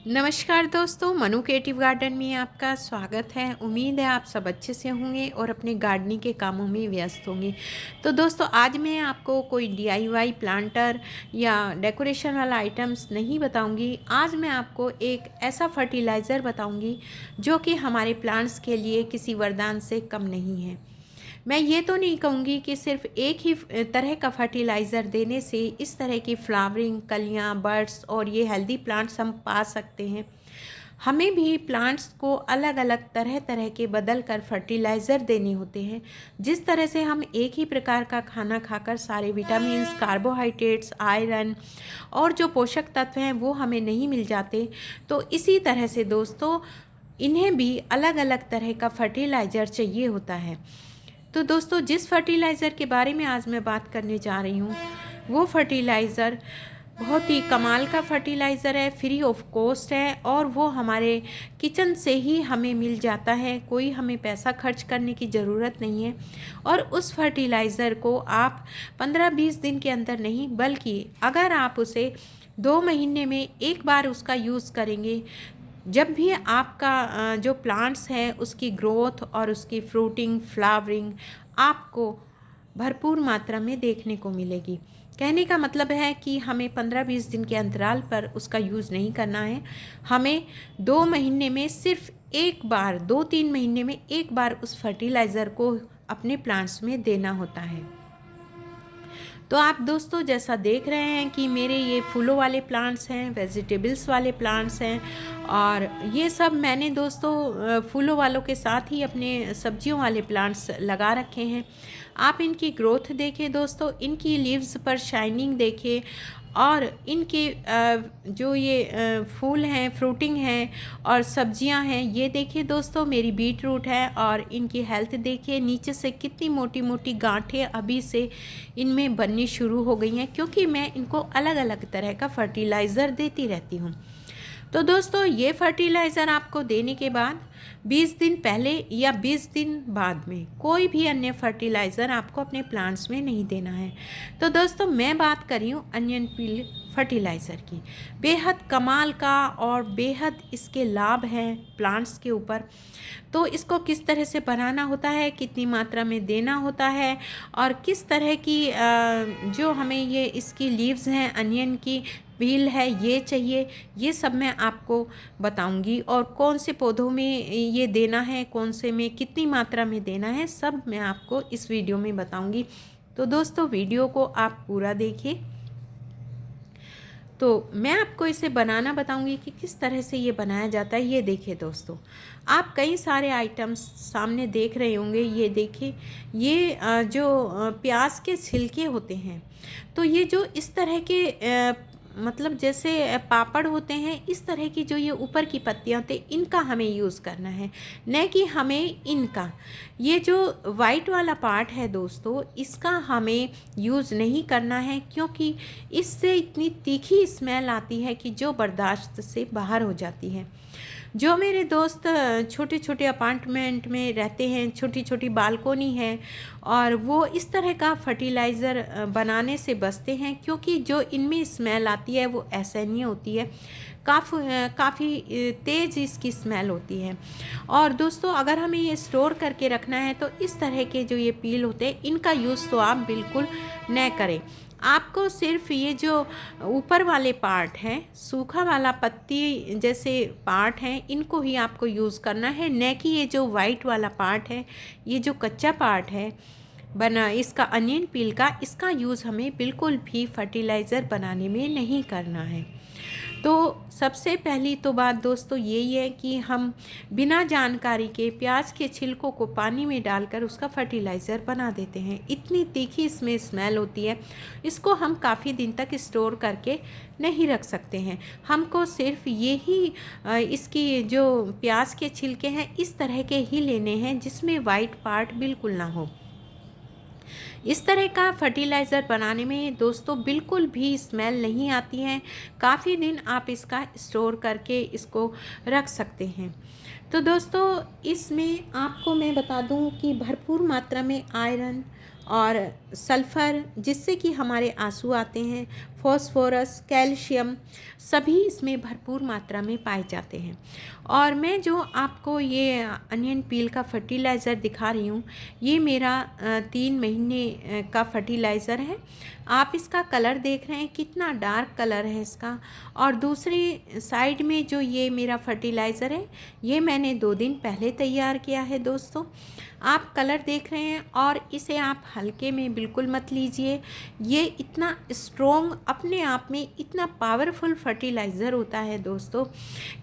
नमस्कार दोस्तों, Manu creative garden में आपका स्वागत है। उम्मीद है आप सब अच्छे से होंगे और अपने गार्डनिंग के कामों में व्यस्त होंगे। तो दोस्तों, आज मैं आपको कोई डीआईवाई प्लांटर या डेकोरेशन वाला आइटम्स नहीं बताऊंगी। आज मैं आपको एक ऐसा फर्टिलाइज़र बताऊंगी जो कि हमारे प्लांट्स के लिए किसी वरदान से कम नहीं है। मैं ये तो नहीं कहूँगी कि सिर्फ एक ही तरह का फर्टिलाइज़र देने से इस तरह की फ्लावरिंग, कलियाँ, बर्ड्स और ये हेल्दी प्लांट्स हम पा सकते हैं। हमें भी प्लांट्स को अलग अलग तरह तरह के बदल कर फर्टिलाइज़र देने होते हैं। जिस तरह से हम एक ही प्रकार का खाना खाकर सारे विटामिन्स, कार्बोहाइड्रेट्स, आयरन और जो पोषक तत्व हैं वो हमें नहीं मिल जाते, तो इसी तरह से दोस्तों इन्हें भी अलग अलग तरह का फर्टिलाइज़र चाहिए होता है। तो दोस्तों, जिस फर्टिलाइज़र के बारे में आज मैं बात करने जा रही हूँ वो फर्टिलाइज़र बहुत ही कमाल का फर्टिलाइज़र है, फ्री ऑफ कॉस्ट है और वो हमारे किचन से ही हमें मिल जाता है। कोई हमें पैसा खर्च करने की ज़रूरत नहीं है। और उस फर्टिलाइज़र को आप 15-20 दिन के अंदर नहीं, बल्कि अगर आप उसे 2 महीने में एक बार उसका यूज़ करेंगे, जब भी आपका जो प्लांट्स है उसकी ग्रोथ और उसकी फ्रूटिंग, फ्लावरिंग आपको भरपूर मात्रा में देखने को मिलेगी। कहने का मतलब है कि हमें 15-20 दिन के अंतराल पर उसका यूज़ नहीं करना है। हमें 2 महीने में सिर्फ एक बार, 2-3 महीने में एक बार उस फर्टिलाइज़र को अपने प्लांट्स में देना होता है। तो आप दोस्तों जैसा देख रहे हैं कि मेरे ये फूलों वाले प्लांट्स हैं, वेजिटेबल्स वाले प्लांट्स हैं और ये सब मैंने दोस्तों फूलों वालों के साथ ही अपने सब्जियों वाले प्लांट्स लगा रखे हैं। आप इनकी ग्रोथ देखिए दोस्तों, इनकी लीव्स पर शाइनिंग देखिए और इनके जो ये फूल हैं, फ्रूटिंग हैं और सब्जियां हैं, ये देखिए दोस्तों। मेरी बीट रूट है और इनकी हेल्थ देखिए, नीचे से कितनी मोटी मोटी गांठें अभी से इनमें बननी शुरू हो गई हैं, क्योंकि मैं इनको अलग अलग तरह का फर्टिलाइज़र देती रहती हूँ। तो दोस्तों, ये फर्टिलाइज़र आपको देने के बाद 20 दिन पहले या 20 दिन बाद में कोई भी अन्य फर्टिलाइज़र आपको अपने प्लांट्स में नहीं देना है। तो दोस्तों, मैं बात कर रही हूँ अनियन पील फर्टिलाइज़र की। बेहद कमाल का और बेहद इसके लाभ हैं प्लांट्स के ऊपर। तो इसको किस तरह से बनाना होता है, कितनी मात्रा में देना होता है और किस तरह की जो हमें ये इसकी लीव्स हैं, अनियन की पील है, ये चाहिए, ये सब मैं आपको बताऊंगी। और कौन से पौधों में ये देना है, कौन से में कितनी मात्रा में देना है, सब मैं आपको इस वीडियो में बताऊंगी। तो दोस्तों, वीडियो को आप पूरा देखिए। तो मैं आपको इसे बनाना बताऊंगी कि किस तरह से ये बनाया जाता है। ये देखिए दोस्तों, आप कई सारे आइटम्स सामने देख रहे होंगे। ये देखिए, ये जो प्याज के छिलके होते हैं, तो ये जो इस तरह के मतलब जैसे पापड़ होते हैं, इस तरह की जो ये ऊपर की पत्तियां होती हैं, इनका हमें यूज़ करना है, न कि हमें इनका। ये जो वाइट वाला पार्ट है दोस्तों, इसका हमें यूज़ नहीं करना है, क्योंकि इससे इतनी तीखी स्मेल आती है कि जो बर्दाश्त से बाहर हो जाती है। जो मेरे दोस्त छोटे छोटे अपार्टमेंट में रहते हैं, छोटी छोटी बालकोनी है, और वो इस तरह का फर्टिलाइज़र बनाने से बचते हैं, क्योंकि जो इनमें स्मेल आती है वो असहनीय होती है। काफ़ी तेज़ इसकी स्मेल होती है। और दोस्तों, अगर हमें ये स्टोर करके रखना है तो इस तरह के जो ये पील होते हैं, इनका यूज़ तो आप बिल्कुल न करें। आपको सिर्फ ये जो ऊपर वाले पार्ट हैं, सूखा वाला पत्ती जैसे पार्ट हैं, इनको ही आपको यूज़ करना है, न कि ये जो वाइट वाला पार्ट है, ये जो कच्चा पार्ट है बना इसका अनियन पील का, इसका यूज़ हमें बिल्कुल भी फर्टिलाइज़र बनाने में नहीं करना है। तो सबसे पहली तो बात दोस्तों यही है कि हम बिना जानकारी के प्याज के छिलकों को पानी में डालकर उसका फर्टिलाइज़र बना देते हैं। इतनी तीखी इसमें स्मेल होती है, इसको हम काफ़ी दिन तक स्टोर करके नहीं रख सकते हैं। हमको सिर्फ यही इसकी जो प्याज के छिलके हैं, इस तरह के ही लेने हैं जिसमें वाइट पार्ट बिल्कुल ना हो। इस तरह का फर्टिलाइज़र बनाने में दोस्तों बिल्कुल भी स्मेल नहीं आती है। काफ़ी दिन आप इसका स्टोर करके इसको रख सकते हैं। तो दोस्तों, इसमें आपको मैं बता दूं कि भरपूर मात्रा में आयरन और सल्फ़र, जिससे कि हमारे आंसू आते हैं, फॉस्फोरस, कैल्शियम, सभी इसमें भरपूर मात्रा में पाए जाते हैं। और मैं जो आपको ये अनियन पील का फर्टिलाइज़र दिखा रही हूँ, ये मेरा 3 महीने का फर्टिलाइज़र है। आप इसका कलर देख रहे हैं, कितना डार्क कलर है इसका। और दूसरी साइड में जो ये मेरा फर्टिलाइज़र है, ये मैंने 2 दिन पहले तैयार किया है दोस्तों। आप कलर देख रहे हैं, और इसे आप हल्के में बिल्कुल मत लीजिए। ये इतना स्ट्रॉन्ग, अपने आप में इतना पावरफुल फर्टिलाइज़र होता है दोस्तों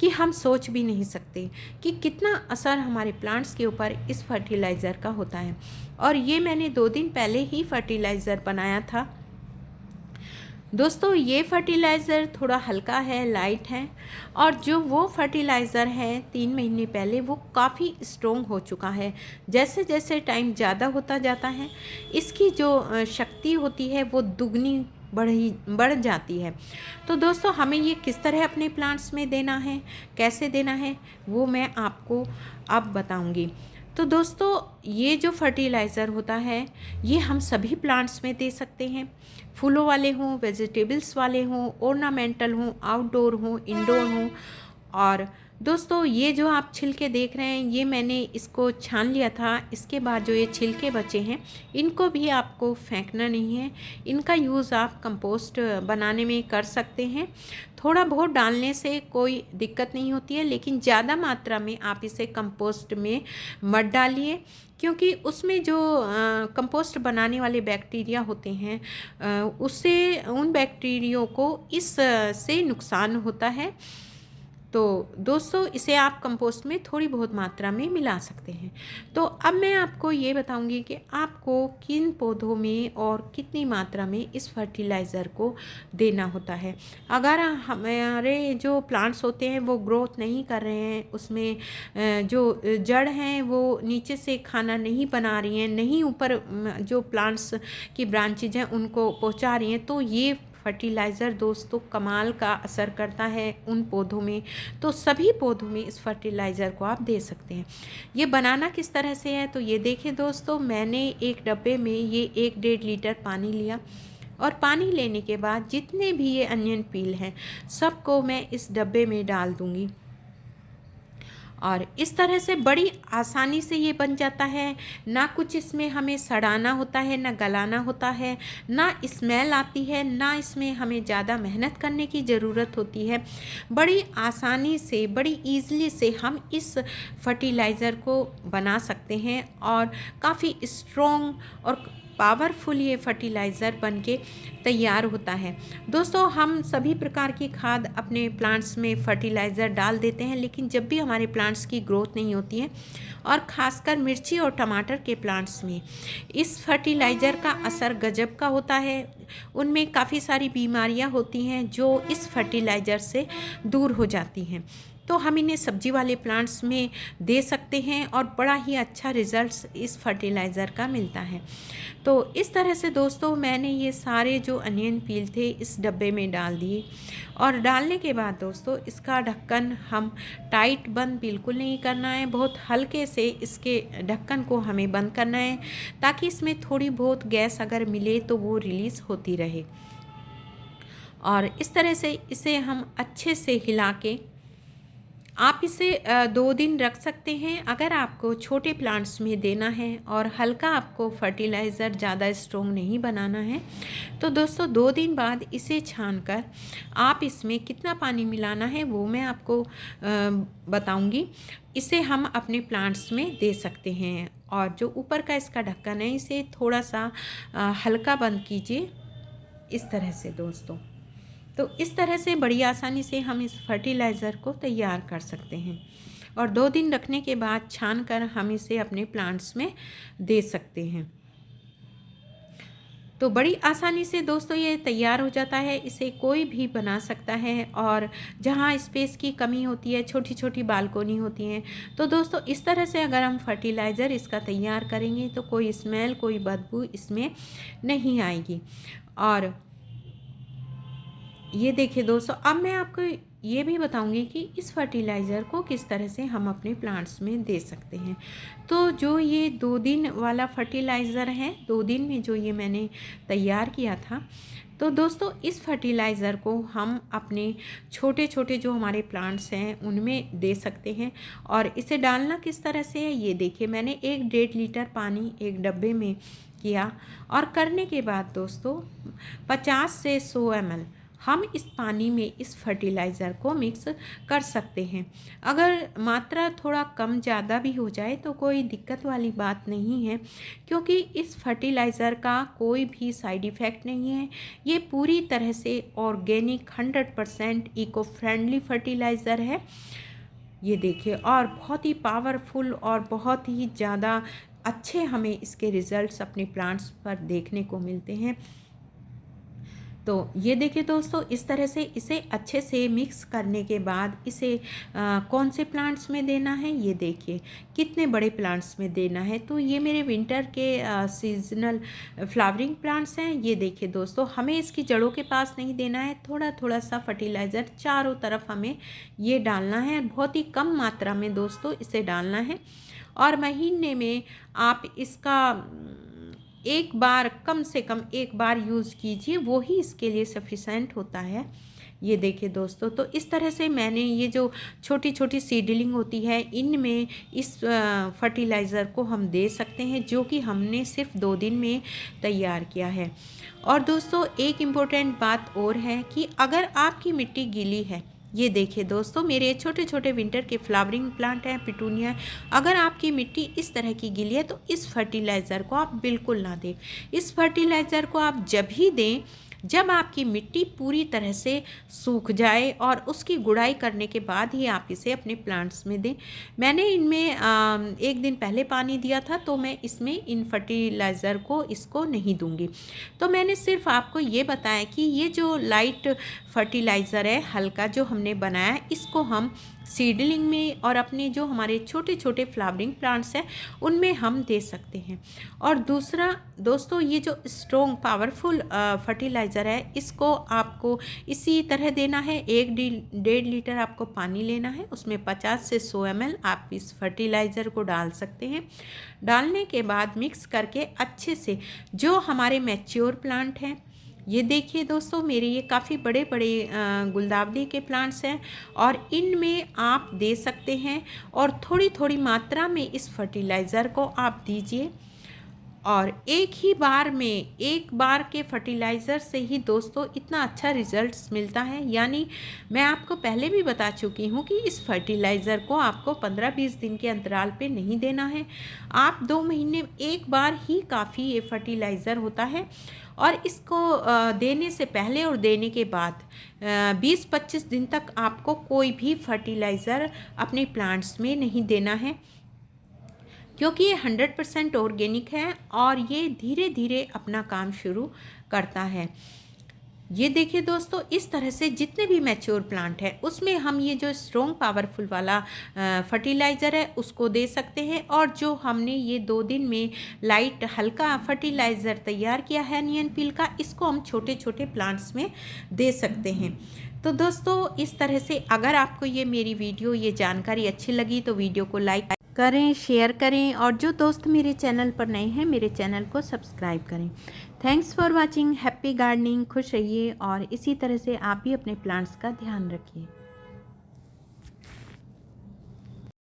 कि हम सोच भी नहीं सकते कि कितना असर हमारे प्लांट्स के ऊपर इस फर्टिलाइज़र का होता है। और ये मैंने 2 दिन पहले ही फर्टिलाइज़र बनाया था दोस्तों। ये फर्टिलाइज़र थोड़ा हल्का है, लाइट है, और जो वो फर्टिलाइज़र है 3 महीने पहले, वो काफ़ी स्ट्रॉन्ग हो चुका है। जैसे जैसे टाइम ज़्यादा होता जाता है, इसकी जो शक्ति होती है वो दुगनी बढ़ जाती है। तो दोस्तों, हमें ये किस तरह अपने प्लांट्स में देना है, कैसे देना है, वो मैं आपको अब बताऊंगी। तो दोस्तों, ये जो फर्टिलाइज़र होता है, ये हम सभी प्लांट्स में दे सकते हैं, फूलों वाले हों, वेजिटेबल्स वाले हों, ऑर्नामेंटल हों, आउटडोर हों, इंडोर हों। और दोस्तों, ये जो आप छिलके देख रहे हैं, ये मैंने इसको छान लिया था। इसके बाद जो ये छिलके बचे हैं, इनको भी आपको फेंकना नहीं है। इनका यूज़ आप कंपोस्ट बनाने में कर सकते हैं। थोड़ा बहुत डालने से कोई दिक्कत नहीं होती है, लेकिन ज़्यादा मात्रा में आप इसे कंपोस्ट में मत डालिए, क्योंकि उसमें जो कंपोस्ट बनाने वाले बैक्टीरिया होते हैं, उससे उन बैक्टीरियों को से नुकसान होता है। तो दोस्तों, इसे आप कंपोस्ट में थोड़ी बहुत मात्रा में मिला सकते हैं। तो अब मैं आपको ये बताऊंगी कि आपको किन पौधों में और कितनी मात्रा में इस फर्टिलाइज़र को देना होता है। अगर हमारे जो प्लांट्स होते हैं वो ग्रोथ नहीं कर रहे हैं, उसमें जो जड़ हैं वो नीचे से खाना नहीं बना रही हैं, नहीं ऊपर जो प्लांट्स की ब्रांचेज हैं उनको पहुंचा रही हैं, तो ये फर्टिलाइज़र दोस्तों कमाल का असर करता है उन पौधों में। तो सभी पौधों में इस फर्टिलाइज़र को आप दे सकते हैं। ये बनाना किस तरह से है, तो ये देखिए दोस्तों, मैंने एक डब्बे में ये 1-1.5 लीटर पानी लिया, और पानी लेने के बाद जितने भी ये अनियन पील हैं, सबको मैं इस डब्बे में डाल दूँगी। और इस तरह से बड़ी आसानी से ये बन जाता है। ना कुछ इसमें हमें सड़ाना होता है, ना गलाना होता है, ना स्मेल आती है, ना इसमें हमें ज़्यादा मेहनत करने की ज़रूरत होती है। बड़ी आसानी से, बड़ी ईज़िली से हम इस फर्टिलाइज़र को बना सकते हैं, और काफ़ी स्ट्रॉन्ग और पावरफुल ये फर्टिलाइज़र बनके तैयार होता है। दोस्तों, हम सभी प्रकार की खाद अपने प्लांट्स में फर्टिलाइज़र डाल देते हैं, लेकिन जब भी हमारे प्लांट्स की ग्रोथ नहीं होती है, और ख़ासकर मिर्ची और टमाटर के प्लांट्स में इस फर्टिलाइज़र का असर गजब का होता है। उनमें काफ़ी सारी बीमारियां होती हैं जो इस फर्टिलाइज़र से दूर हो जाती हैं। तो हम इन्हें सब्जी वाले प्लांट्स में दे सकते हैं, और बड़ा ही अच्छा रिज़ल्ट्स इस फर्टिलाइज़र का मिलता है। तो इस तरह से दोस्तों, मैंने ये सारे जो अनियन पील थे इस डब्बे में डाल दिए, और डालने के बाद दोस्तों, इसका ढक्कन हम टाइट बंद बिल्कुल नहीं करना है। बहुत हल्के से इसके ढक्कन को हमें बंद करना है, ताकि इसमें थोड़ी बहुत गैस अगर मिले तो वो रिलीज़ होती रहे। और इस तरह से इसे हम अच्छे से हिला के आप इसे 2 दिन रख सकते हैं। अगर आपको छोटे प्लांट्स में देना है और हल्का, आपको फर्टिलाइज़र ज़्यादा स्ट्रॉन्ग नहीं बनाना है, तो दोस्तों 2 दिन बाद इसे छानकर आप इसमें कितना पानी मिलाना है वो मैं आपको बताऊंगी। इसे हम अपने प्लांट्स में दे सकते हैं। और जो ऊपर का इसका ढक्कन है, इसे थोड़ा सा हल्का बंद कीजिए, इस तरह से दोस्तों। तो इस तरह से बड़ी आसानी से हम इस फर्टिलाइज़र को तैयार कर सकते हैं, और 2 दिन रखने के बाद छान कर हम इसे अपने प्लांट्स में दे सकते हैं। तो बड़ी आसानी से दोस्तों ये तैयार हो जाता है। इसे कोई भी बना सकता है, और जहाँ स्पेस की कमी होती है, छोटी छोटी बालकोनी होती हैं, तो दोस्तों इस तरह से अगर हम फर्टिलाइज़र इसका तैयार करेंगे तो कोई स्मेल, कोई बदबू इसमें नहीं आएगी। और ये देखिए दोस्तों, अब मैं आपको ये भी बताऊंगी कि इस फर्टिलाइज़र को किस तरह से हम अपने प्लांट्स में दे सकते हैं। तो जो ये 2 दिन वाला फर्टिलाइज़र है, 2 दिन में जो ये मैंने तैयार किया था, तो दोस्तों इस फर्टिलाइज़र को हम अपने छोटे छोटे जो हमारे प्लांट्स हैं उनमें दे सकते हैं। और इसे डालना किस तरह से है ये देखिए, मैंने 1-1.5 लीटर पानी एक डब्बे में किया और करने के बाद दोस्तों 50 से 100 ml हम इस पानी में इस फर्टिलाइज़र को मिक्स कर सकते हैं। अगर मात्रा थोड़ा कम ज़्यादा भी हो जाए तो कोई दिक्कत वाली बात नहीं है, क्योंकि इस फर्टिलाइज़र का कोई भी साइड इफ़ेक्ट नहीं है। ये पूरी तरह से ऑर्गेनिक 100% इको फ्रेंडली फर्टिलाइज़र है। ये देखिए, और बहुत ही पावरफुल और बहुत ही ज़्यादा अच्छे हमें इसके रिज़ल्ट्स अपने प्लांट्स पर देखने को मिलते हैं। तो ये देखिए दोस्तों, इस तरह से इसे अच्छे से मिक्स करने के बाद इसे कौन से प्लांट्स में देना है ये देखिए, कितने बड़े प्लांट्स में देना है। तो ये मेरे विंटर के सीजनल फ्लावरिंग प्लांट्स हैं। ये देखिए दोस्तों, हमें इसकी जड़ों के पास नहीं देना है, थोड़ा थोड़ा सा फर्टिलाइज़र चारों तरफ हमें ये डालना है। बहुत ही कम मात्रा में दोस्तों इसे डालना है और महीने में आप इसका एक बार, कम से कम एक बार यूज़ कीजिए, वो ही इसके लिए सफिशेंट होता है। ये देखिए दोस्तों, तो इस तरह से मैंने ये जो छोटी छोटी सीडलिंग होती है इनमें इस फर्टिलाइज़र को हम दे सकते हैं, जो कि हमने सिर्फ 2 दिन में तैयार किया है। और दोस्तों एक इम्पोर्टेंट बात और है कि अगर आपकी मिट्टी गीली है, ये देखिए दोस्तों, मेरे छोटे छोटे विंटर के फ्लावरिंग प्लांट हैं, पिटूनिया। अगर आपकी मिट्टी इस तरह की गीली है तो इस फर्टिलाइज़र को आप बिल्कुल ना दें। इस फर्टिलाइज़र को आप जब ही दें जब आपकी मिट्टी पूरी तरह से सूख जाए, और उसकी गुड़ाई करने के बाद ही आप इसे अपने प्लांट्स में दें। मैंने इनमें 1 दिन पहले पानी दिया था, तो मैं इसमें इन फर्टिलाइज़र को इसको नहीं दूंगी। तो मैंने सिर्फ आपको ये बताया कि ये जो लाइट फर्टिलाइज़र है, हल्का जो हमने बनाया है, इसको हम सीडलिंग में और अपने जो हमारे छोटे छोटे फ्लावरिंग प्लांट्स हैं उनमें हम दे सकते हैं। और दूसरा दोस्तों, ये जो स्ट्रॉन्ग पावरफुल फर्टिलाइज़र है, इसको आपको इसी तरह देना है। 1-1.5 लीटर आपको पानी लेना है, उसमें 50 से 100 ml आप इस फर्टिलाइज़र को डाल सकते हैं। डालने के बाद मिक्स करके अच्छे से, जो हमारे मैच्योर प्लांट हैं, ये देखिए दोस्तों, मेरे ये काफ़ी बड़े बड़े गुलदावरी के प्लांट्स हैं और इनमें आप दे सकते हैं। और थोड़ी थोड़ी मात्रा में इस फर्टिलाइज़र को आप दीजिए, और एक ही बार में, एक बार के फर्टिलाइज़र से ही दोस्तों इतना अच्छा रिजल्ट्स मिलता है। यानी मैं आपको पहले भी बता चुकी हूँ कि इस फर्टिलाइज़र को आपको 15-20 दिन के अंतराल पे नहीं देना है। आप 2 महीने एक बार ही काफ़ी ये फर्टिलाइज़र होता है। और इसको देने से पहले और देने के बाद 20-25 दिन तक आपको कोई भी फर्टिलाइज़र अपने प्लांट्स में नहीं देना है, क्योंकि ये 100% ऑर्गेनिक है और ये धीरे धीरे अपना काम शुरू करता है। ये देखिए दोस्तों, इस तरह से जितने भी मैच्योर प्लांट है उसमें हम ये जो स्ट्रॉन्ग पावरफुल वाला फर्टिलाइज़र है उसको दे सकते हैं। और जो हमने ये 2 दिन में लाइट हल्का फर्टिलाइज़र तैयार किया है नियन पील का, इसको हम छोटे छोटे प्लांट्स में दे सकते हैं। तो दोस्तों इस तरह से अगर आपको ये मेरी वीडियो, ये जानकारी अच्छी लगी तो वीडियो को लाइक करें, शेयर करें, और जो दोस्त मेरे चैनल पर नए हैं मेरे चैनल को सब्सक्राइब करें। Thanks for watching. Happy gardening. खुश रहिए और इसी तरह से आप भी अपने प्लांट्स का ध्यान रखिए।